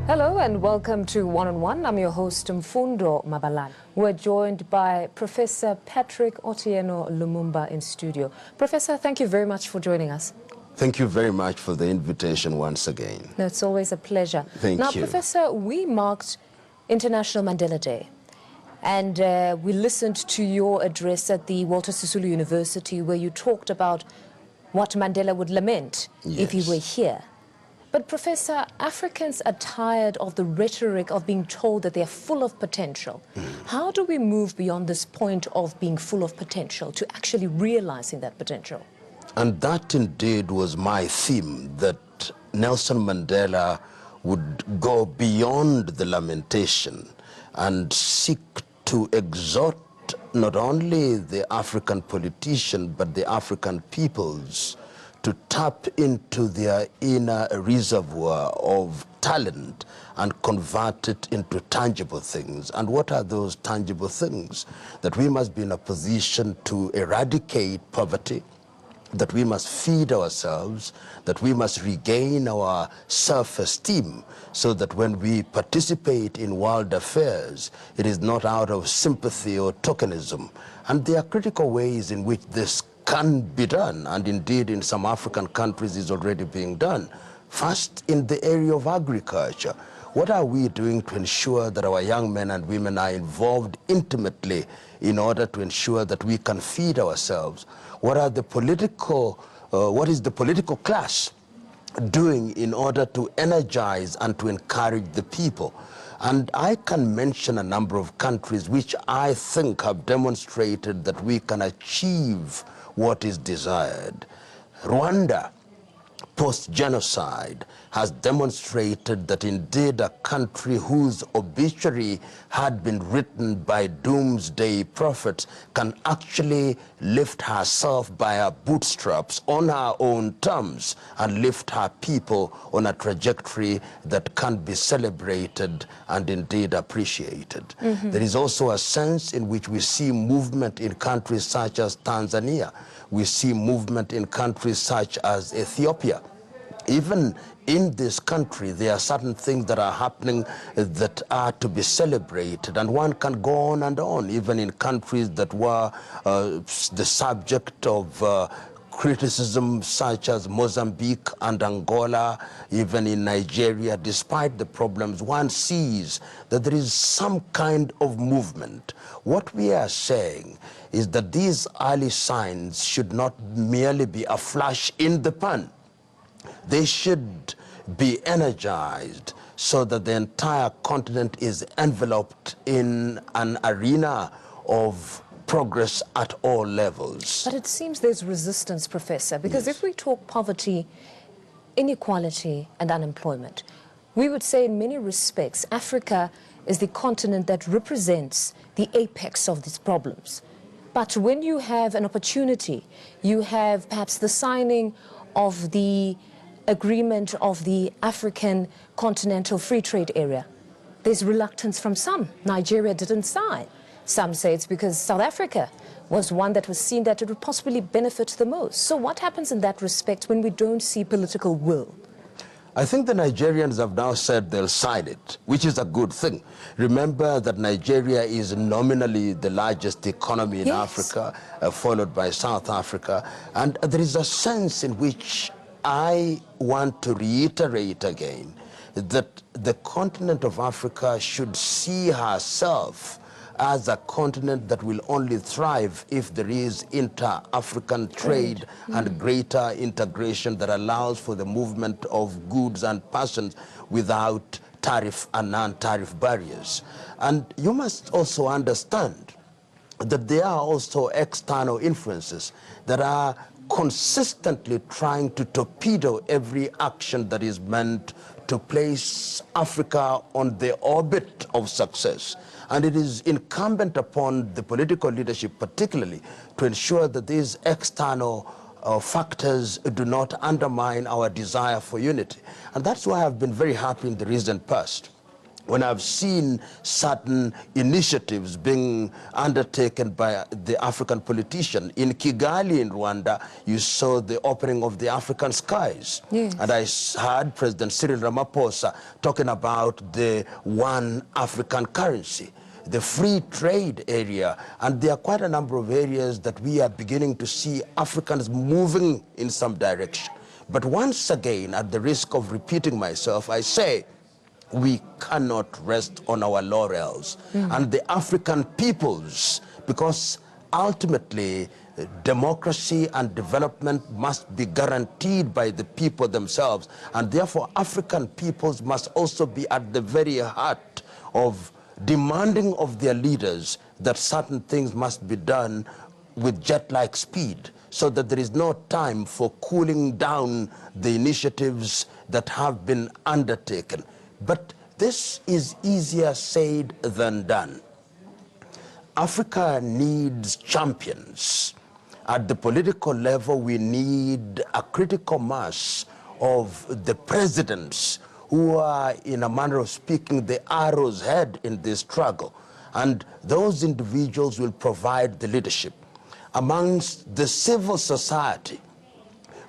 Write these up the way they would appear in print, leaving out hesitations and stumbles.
Hello and welcome to One on One. I'm your host, Mfundo Mabalan. We're joined by Professor Patrick Otieno Lumumba in studio. Professor, thank you very much for joining us. Thank you very much for the invitation once again. No, it's always a pleasure. Thank you. Now, Professor, we marked International Mandela Day, and we listened to your address at the Walter Sisulu University where you talked about what Mandela would lament if he were here. But Professor, Africans are tired of the rhetoric of being told that they're full of potential. How do we move beyond this point of being full of potential to actually realizing that potential? And that indeed was my theme, that Nelson Mandela would go beyond the lamentation and seek to exhort not only the African politician but the African peoples to tap into their inner reservoir of talent and convert it into tangible things. And what are those tangible things? That we must be in a position to eradicate poverty, that we must feed ourselves, that we must regain our self-esteem, so that when we participate in world affairs, it is not out of sympathy or tokenism. And there are critical ways in which this can be done, and indeed in some African countries is already being done. First, in the area of agriculture. What are we doing to ensure that our young men and women are involved intimately in order to ensure that we can feed ourselves? What is the political class doing in order to energize and to encourage the people? And I can mention a number of countries which I think have demonstrated that we can achieve what is desired. Rwanda, post-genocide, has demonstrated that indeed a country whose obituary had been written by doomsday prophets can actually lift herself by her bootstraps on her own terms and lift her people on a trajectory that can be celebrated and indeed appreciated. There is also a sense in which we see movement in countries such as Tanzania. We see movement in countries such as Ethiopia. Even in this country, there are certain things that are happening that are to be celebrated, and one can go on and on, even in countries that were the subject of criticism, such as Mozambique and Angola, even in Nigeria. Despite the problems, one sees that there is some kind of movement. What we are saying is that these early signs should not merely be a flash in the pan. They should be energized so that the entire continent is enveloped in an arena of progress at all levels. But it seems there's resistance, Professor, because if we talk poverty, inequality and unemployment, we would say in many respects Africa is the continent that represents the apex of these problems. But when you have an opportunity, you have perhaps the signing of the agreement of the African Continental Free Trade Area, there's reluctance from some. Nigeria didn't sign. Some say it's because South Africa was one that was seen that it would possibly benefit the most. So what happens in that respect when we don't see political will? I think the Nigerians have now said they'll sign it, which is a good thing. Remember that Nigeria is nominally the largest economy in Africa, followed by South Africa. And there is a sense in which I want to reiterate again that the continent of Africa should see herself as a continent that will only thrive if there is inter-African trade and greater integration that allows for the movement of goods and persons without tariff and non-tariff barriers. And you must also understand that there are also external influences that are consistently trying to torpedo every action that is meant to place Africa on the orbit of success. And it is incumbent upon the political leadership particularly to ensure that these external factors do not undermine our desire for unity. And that's why I've been very happy in the recent past when I've seen certain initiatives being undertaken by the African politician. In Kigali, in Rwanda, you saw the opening of the African skies. Yes. And I heard President Cyril Ramaphosa talking about the one African currency, the free trade area. And there are quite a number of areas that we are beginning to see Africans moving in some direction. But once again, at the risk of repeating myself, I say, we cannot rest on our laurels. And the African peoples, because ultimately democracy and development must be guaranteed by the people themselves, and therefore African peoples must also be at the very heart of demanding of their leaders that certain things must be done with jet-like speed, so that there is no time for cooling down the initiatives that have been undertaken. But this is easier said than done. Africa needs champions. At the political level, we need a critical mass of the presidents who are, in a manner of speaking, the arrow's head in this struggle. And those individuals will provide the leadership. Amongst the civil society,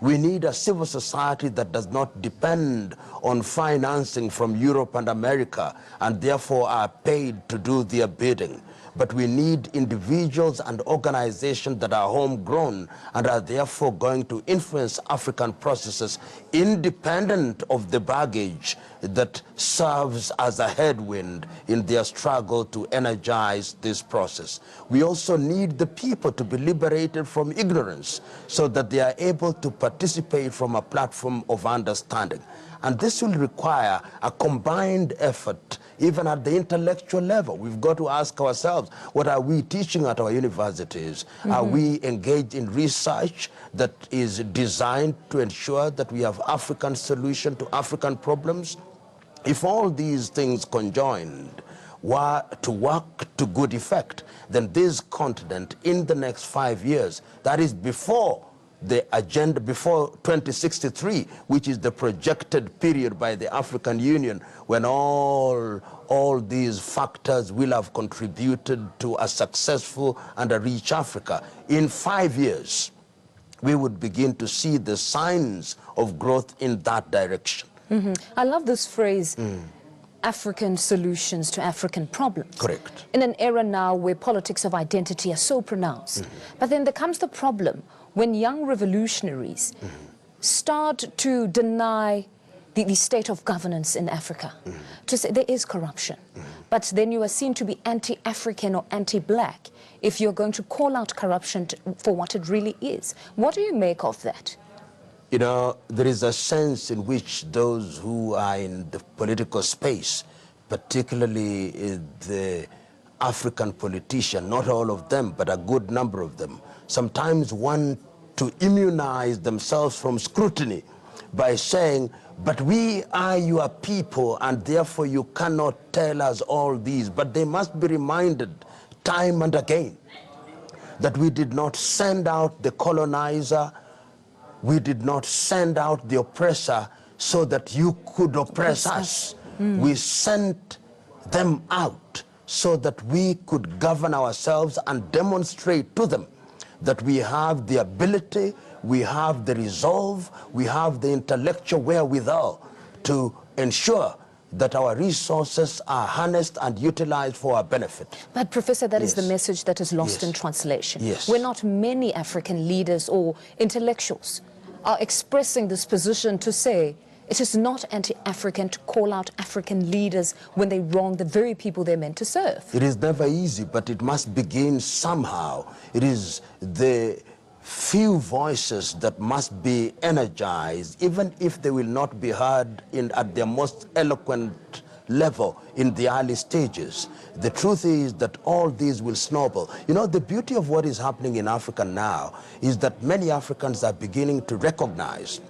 we need a civil society that does not depend on financing from Europe and America and therefore are paid to do their bidding. But we need individuals and organizations that are homegrown and are therefore going to influence African processes independent of the baggage that serves as a headwind in their struggle to energize this process. We also need the people to be liberated from ignorance so that they are able to participate from a platform of understanding. And this will require a combined effort, even at the intellectual level. We've got to ask ourselves, what are we teaching at our universities? Are we engaged in research that is designed to ensure that we have African solution to African problems? If all these things conjoined were to work to good effect, then this continent in the next 5 years, that is before the agenda, before 2063, which is the projected period by the African Union, when all these factors will have contributed to a successful and a rich Africa. In 5 years, we would begin to see the signs of growth in that direction. I love this phrase, African solutions to African problems. Correct. In an era now where politics of identity are so pronounced. But then there comes the problem when young revolutionaries start to deny the state of governance in Africa, to say there is corruption, but then you are seen to be anti-African or anti-black if you're going to call out corruption for what it really is. What do you make of that? You know, there is a sense in which those who are in the political space, particularly the African politicians, not all of them, but a good number of them, sometimes want to immunize themselves from scrutiny by saying, but we are your people and therefore you cannot tell us all these. But they must be reminded time and again that we did not send out the colonizer, we did not send out the oppressor so that you could oppress us. We sent them out so that we could govern ourselves and demonstrate to them that we have the ability, we have the resolve, we have the intellectual wherewithal to ensure that our resources are harnessed and utilized for our benefit. But Professor, that is the message that is lost in translation. Where not many African leaders or intellectuals are expressing this position to say it is not anti-African to call out African leaders when they wrong the very people they're meant to serve. It is never easy, but it must begin somehow. It is the few voices that must be energized, even if they will not be heard at their most eloquent level in the early stages. The truth is that all these will snowball. You know, the beauty of what is happening in Africa now is that many Africans are beginning to recognize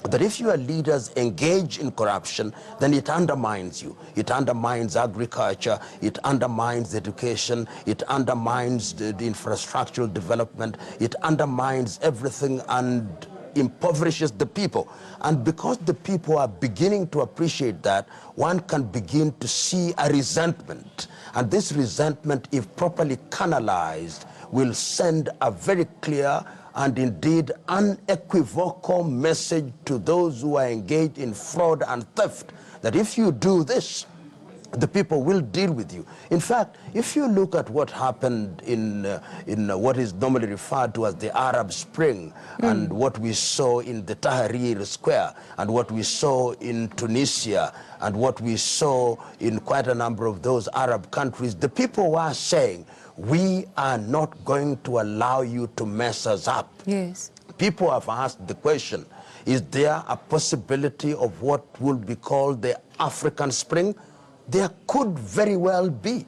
that if your leaders engage in corruption, then it undermines you. It undermines agriculture, it undermines education, it undermines the infrastructural development, it undermines everything, and impoverishes the people. And because the people are beginning to appreciate that, one can begin to see a resentment. And this resentment, if properly canalized, will send a very clear and indeed unequivocal message to those who are engaged in fraud and theft, that if you do this, the people will deal with you. In fact, if you look at what happened in what is normally referred to as the Arab Spring, and what we saw in the Tahrir Square, and what we saw in Tunisia, and what we saw in quite a number of those Arab countries, the people were saying, we are not going to allow you to mess us up. Yes. People have asked the question, is there a possibility of what will be called the African Spring? There could very well be.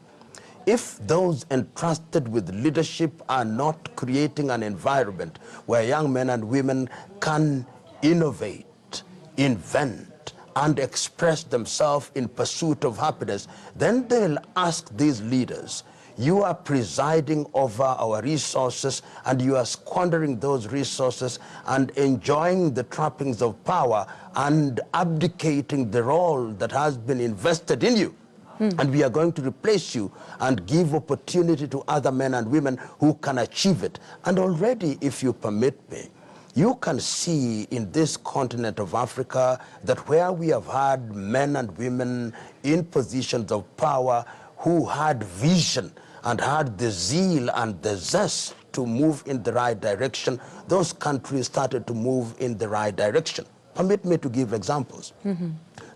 If those entrusted with leadership are not creating an environment where young men and women can innovate, invent, and express themselves in pursuit of happiness, then they'll ask these leaders, you are presiding over our resources and you are squandering those resources and enjoying the trappings of power and abdicating the role that has been invested in you. And we are going to replace you and give opportunity to other men and women who can achieve it. And already, if you permit me, you can see in this continent of Africa that where we have had men and women in positions of power who had vision and had the zeal and the zest to move in the right direction, those countries started to move in the right direction. Permit me to give examples.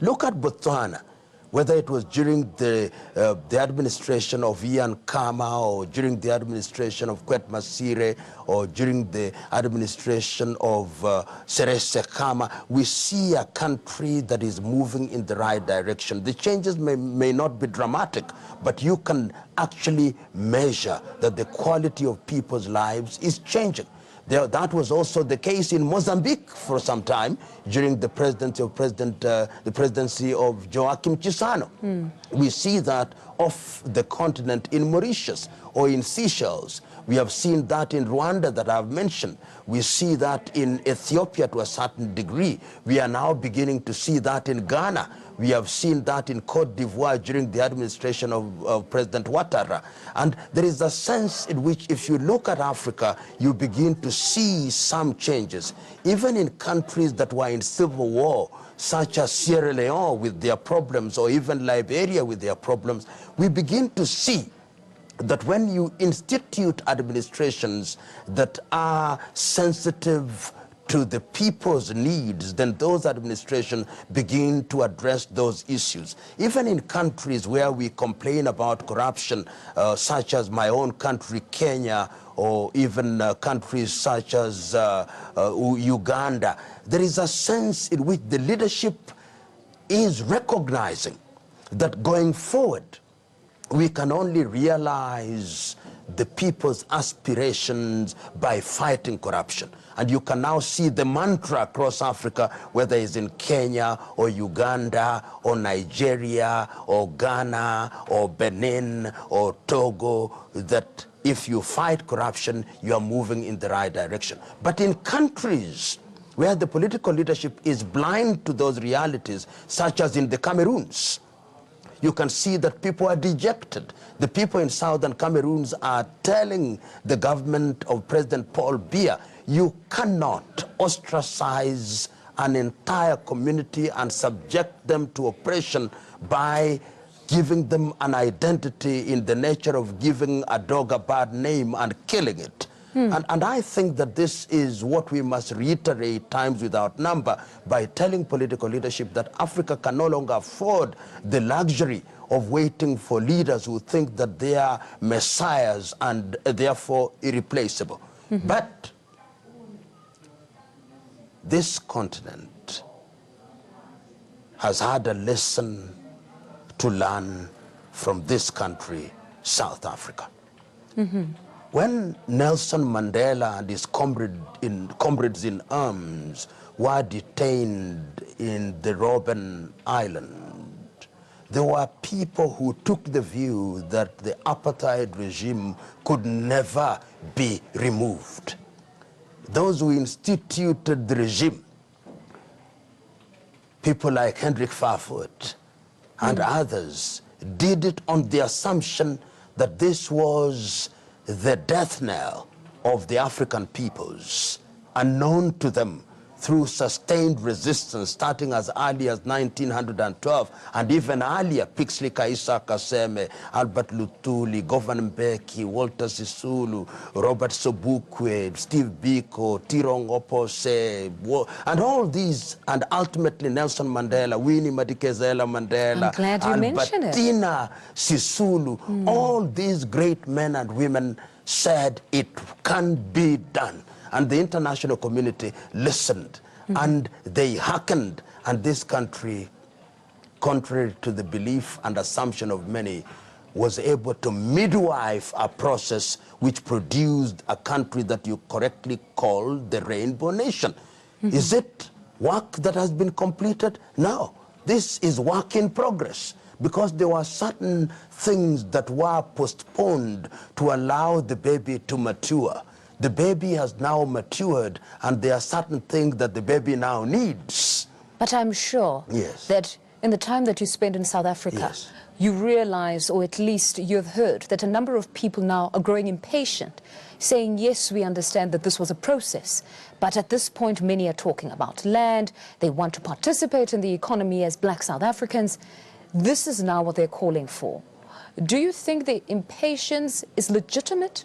Look at Botswana. Whether it was during the administration of Ian Khama, or during the administration of Kwet Masire, or during the administration of Seretse Khama, we see a country that is moving in the right direction. The changes may not be dramatic, but you can actually measure that the quality of people's lives is changing. That was also the case in Mozambique for some time during the presidency of Joaquim Chissano. We see that off the continent in Mauritius or in Seychelles. We have seen that in Rwanda that I've mentioned. We see that in Ethiopia to a certain degree. We are now beginning to see that in Ghana. We have seen that in Cote d'Ivoire during the administration of President Ouattara. And there is a sense in which if you look at Africa, you begin to see some changes. Even in countries that were in civil war, such as Sierra Leone with their problems, or even Liberia with their problems, we begin to see that when you institute administrations that are sensitive to the people's needs, then those administrations begin to address those issues. Even in countries where we complain about corruption, such as my own country, Kenya, or even countries such as Uganda, there is a sense in which the leadership is recognizing that going forward, we can only realize the people's aspirations by fighting corruption. And you can now see the mantra across Africa, whether it's in Kenya or Uganda or Nigeria or Ghana or Benin or Togo, that if you fight corruption, you are moving in the right direction. But in countries where the political leadership is blind to those realities, such as in the Cameroons, you can see that people are dejected. The people in southern Cameroons are telling the government of President Paul Biya, you cannot ostracize an entire community and subject them to oppression by giving them an identity in the nature of giving a dog a bad name and killing it. And I think that this is what we must reiterate times without number by telling political leadership that Africa can no longer afford the luxury of waiting for leaders who think that they are messiahs and therefore irreplaceable. But this continent has had a lesson to learn from this country, South Africa. When Nelson Mandela and his comrades in arms were detained in the Robben Island, there were people who took the view that the apartheid regime could never be removed. those who instituted the regime, people like Hendrik Verwoerd and others, did it on the assumption that this was the death knell of the African peoples, unknown to them, through sustained resistance starting as early as 1912 and even earlier. Pixley Kaisa Kaseme, Albert Lutuli, Govan Mbeki, Walter Sisulu, Robert Sobukwe, Steve Biko, Tirong Opose, and all these, and ultimately Nelson Mandela, Winnie Madikizela Mandela, I'm glad you mentioned it. Albertina Sisulu, all these great men and women said it can be done. And the international community listened, and they hearkened, and this country, contrary to the belief and assumption of many, was able to midwife a process which produced a country that you correctly call the Rainbow Nation. Is it work that has been completed? No. This is work in progress, because there were certain things that were postponed to allow the baby to mature. The baby has now matured, and there are certain things that the baby now needs. But I'm sure that in the time that you spend in South Africa, you realize, or at least you've heard, that a number of people now are growing impatient, saying, yes, we understand that this was a process, but at this point, many are talking about land. They want to participate in the economy as black South Africans. This is now what they're calling for. Do you think the impatience is legitimate,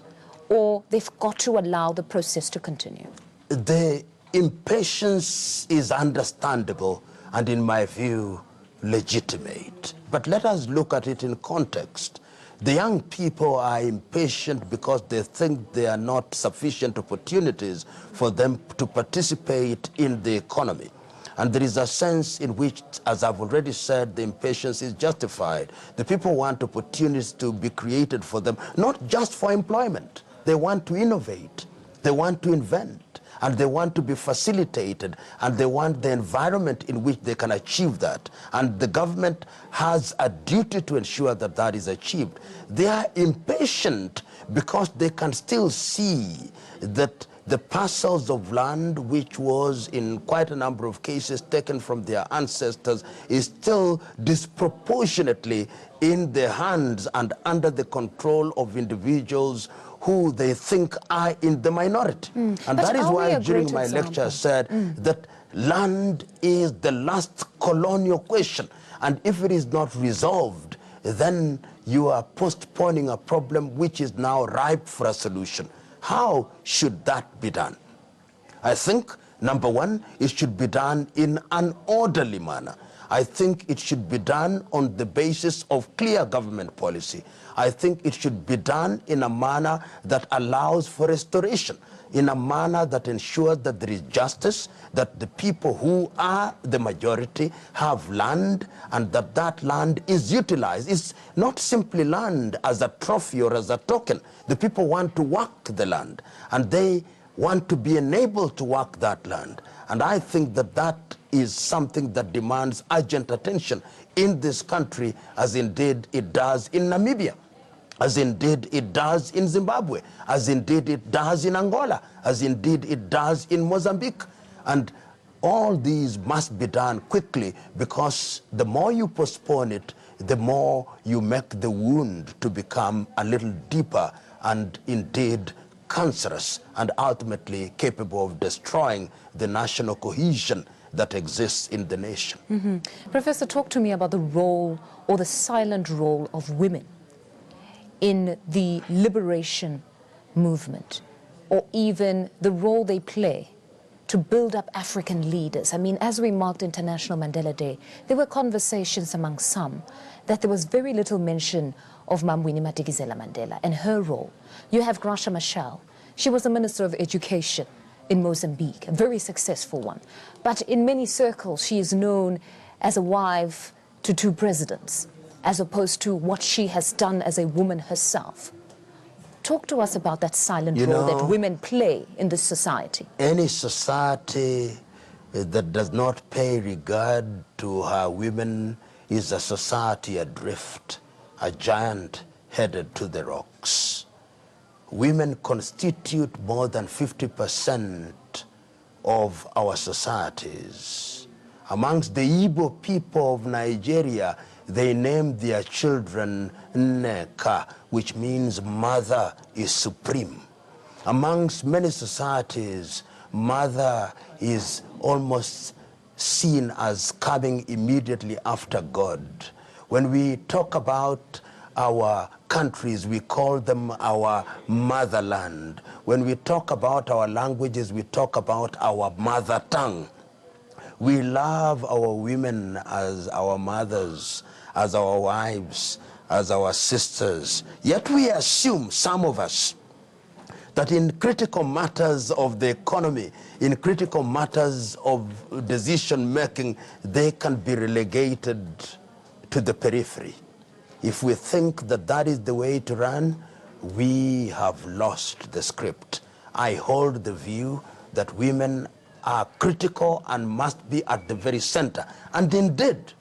or they've got to allow the process to continue? The impatience is understandable and, in my view, legitimate. But let us look at it in context. The young people are impatient because they think there are not sufficient opportunities for them to participate in the economy. And there is a sense in which, as I've already said, the impatience is justified. The people want opportunities to be created for them, not just for employment. They want to innovate, they want to invent, and they want to be facilitated, and they want the environment in which they can achieve that. And the government has a duty to ensure that that is achieved. They are impatient because they can still see that the parcels of land, which was in quite a number of cases taken from their ancestors, is still disproportionately in the hands and under the control of individuals who they think are in the minority. And But that is why during my example? lecture I said that land is the last colonial question. And if it is not resolved, then you are postponing a problem which is now ripe for a solution. How should that be done? I think, number one, it should be done in an orderly manner. I think it should be done on the basis of clear government policy. I think it should be done in a manner that allows for restoration, in a manner that ensures that there is justice, that the people who are the majority have land, and that that land is utilized. It's not simply land as a trophy or as a token. The people want to work the land, and they want to be enabled to work that land. And I think that that is something that demands urgent attention in this country, as indeed it does in Namibia, as indeed it does in Zimbabwe, as indeed it does in Angola, as indeed it does in Mozambique. And all these must be done quickly, because the more you postpone it, the more you make the wound to become a little deeper and indeed cancerous, and ultimately capable of destroying the national cohesion that exists in the nation. Professor, talk to me about the role, or the silent role, of women in the liberation movement, or even the role they play to build up African leaders. I mean, as we marked International Mandela Day, there were conversations among some that there was very little mention of Winnie Madikizela Mandela and her role. You have Graça Machel. She was the Minister of Education in Mozambique, a very successful one. But in many circles, she is known as a wife to two presidents, as opposed to what she has done as a woman herself. Talk to us about that silent role that women play in this society. Any society that does not pay regard to her women is a society adrift, a giant headed to the rocks. women constitute more than 50% of our societies. Amongst the Igbo people of Nigeria, they name their children Nneka, which means mother is supreme. Amongst many societies, mother is almost seen as coming immediately after God. When we talk about our countries, we call them our motherland. When we talk about our languages, we talk about our mother tongue. We love our women as our mothers, as our wives, as our sisters. Yet we assume, some of us, that in critical matters of the economy, in critical matters of decision making, they can be relegated to the periphery. If we think that that is the way to run, we have lost the script. I hold the view that women are critical and must be at the very center. And indeed,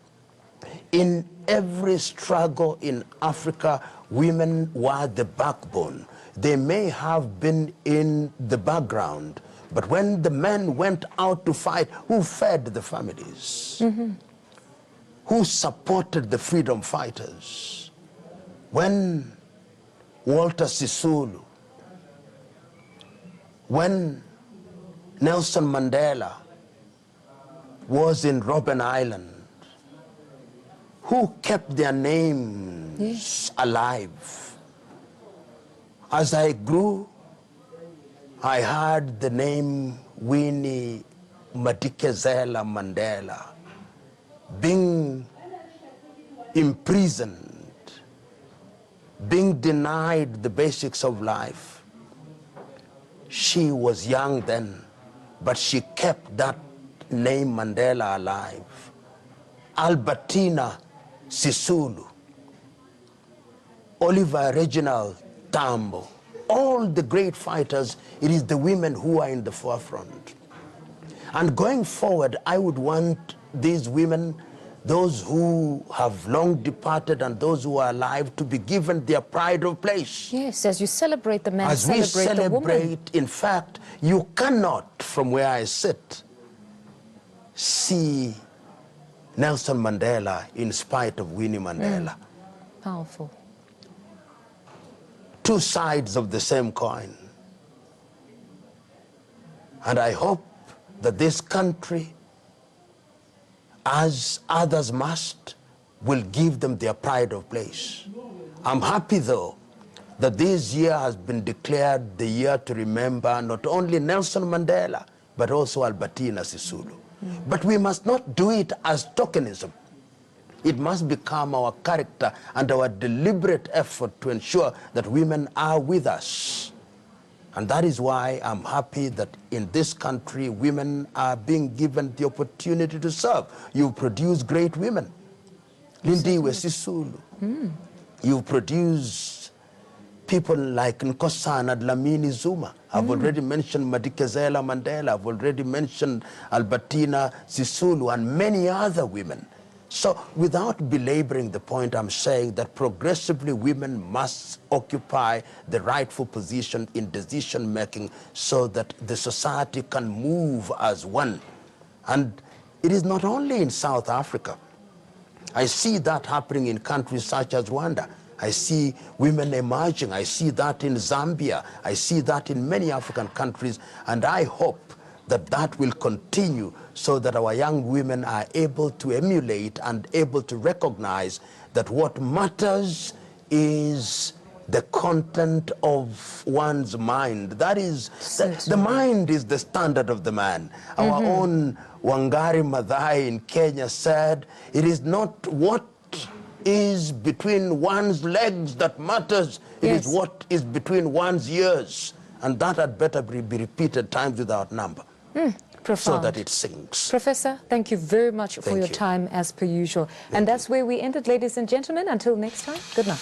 in every struggle in Africa, women were the backbone. They may have been in the background, but when the men went out to fight, who fed the families? Who supported the freedom fighters? When Walter Sisulu, when Nelson Mandela was in Robben Island, who kept their names alive? As I grew, I heard the name Winnie Madikizela Mandela being imprisoned, being denied the basics of life. She was young then, but she kept that name Mandela alive. Albertina Sisulu, Oliver Reginald Tambo, all the great fighters, it is the women who are in the forefront. And going forward, I would want these women, those who have long departed and those who are alive, to be given their pride of place. Yes, as you celebrate the man, as we celebrate the woman. In fact, you cannot, from where I sit, see Nelson Mandela in spite of Winnie Mandela. Powerful. Two sides of the same coin. And I hope that this country, as others must, will give them their pride of place. I'm happy, though, that this year has been declared the year to remember not only Nelson Mandela, but also Albertina Sisulu. But we must not do it as tokenism. It must become our character and our deliberate effort to ensure that women are with us. And that is why I'm happy that in this country, women are being given the opportunity to serve. You produce great women. Lindiwe Sisulu. You produce people like Nkosana Dlamini Zuma. I've already mentioned Madikizela Mandela. I've already mentioned Albertina Sisulu and many other women. So without belaboring the point, I'm saying that progressively women must occupy the rightful position in decision making so that the society can move as one. And it is not only in South Africa. I see that happening in countries such as Rwanda. I see women emerging. I see that in Zambia. I see that in many African countries. And I hope that that will continue so that our young women are able to emulate and able to recognize that what matters is the content of one's mind. That is, the mind is the standard of the man. Our own Wangari Maathai in Kenya said, it is not what is between one's legs that matters, it is what is between one's ears. And that had better be repeated times without number. Profound. So that it sinks. Professor, thank you very much for your time as per usual. And that's where we ended, ladies and gentlemen. Until next time, good night.